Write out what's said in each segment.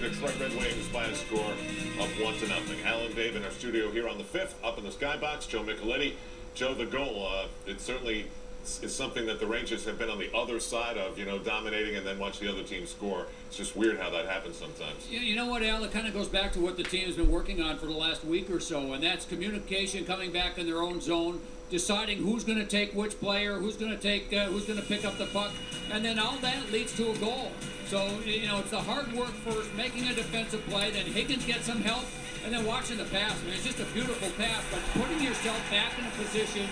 Detroit Red Wings by a score of 1-0. Alan Dave in our studio here on the 5th, up in the skybox. Joe Micheletti. Joe, the goal, it certainly is something that the Rangers have been on the other side of, dominating and then watch the other team score. It's just weird how that happens sometimes. You know what, Al? It kind of goes back to what the team has been working on for the last week or so, and that's communication, coming back in their own zone, deciding who's going to take which player, who's going to pick up the puck, and then all that leads to a goal. So, it's the hard work first, making a defensive play, then Higgins gets some help, and then watching the pass. I mean, it's just a beautiful pass, but putting yourself back in a position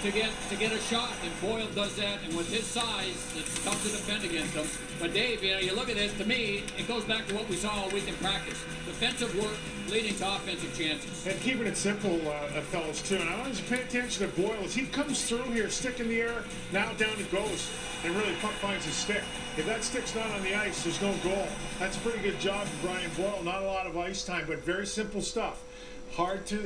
to get a shot, and Boyle does that, and with his size, it's tough to defend against him. But Dave, you look at this, to me, it goes back to what we saw all week in practice. Defensive work leading to offensive chances. And keeping it simple, fellas, too. And I want you to pay attention to Boyle as he comes through here, stick in the air, now down it goes, and really puck finds his stick. If that stick's not on the ice, there's no goal. That's a pretty good job for Brian Boyle. Not a lot of ice time, but very simple stuff. Hard to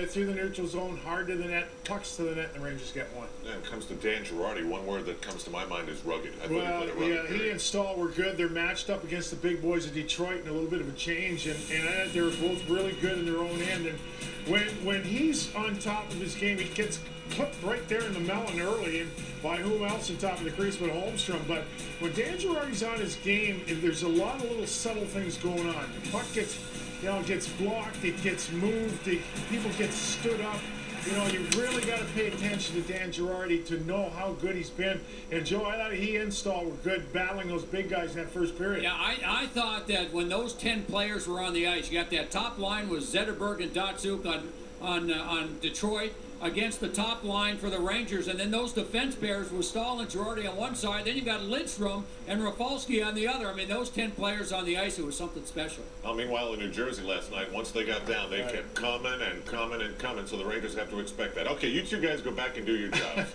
through the neutral zone, hard to the net, pucks to the net, and the Rangers get one. Yeah, it comes to Dan Girardi. One word that comes to my mind is rugged. He and Stahl were good. They're matched up against the big boys of Detroit, and a little bit of a change, and they were both really good in their own end. And when he's on top of his game, he gets clipped right there in the melon early, and by whom else on top of the crease but Holmstrom. But when Dan Girardi's on his game, there's a lot of little subtle things going on. The puck gets blocked, it gets moved, people get stood up. You really got to pay attention to Dan Girardi to know how good he's been. And Joe, I thought he and Stahl were good battling those big guys in that first period. Yeah, I thought that when those 10 players were on the ice, you got that top line with Zetterberg and Datsuk on Detroit against the top line for the Rangers, and then those defense pairs with Stahl and Girardi on one side, then you got Lidstrom and Rafalski on the other. I mean, those 10 players on the ice, it was something special. Meanwhile, in New Jersey last night, once they got down, they kept coming and coming and coming, so the Rangers have to expect that. Okay, you two guys go back and do your jobs.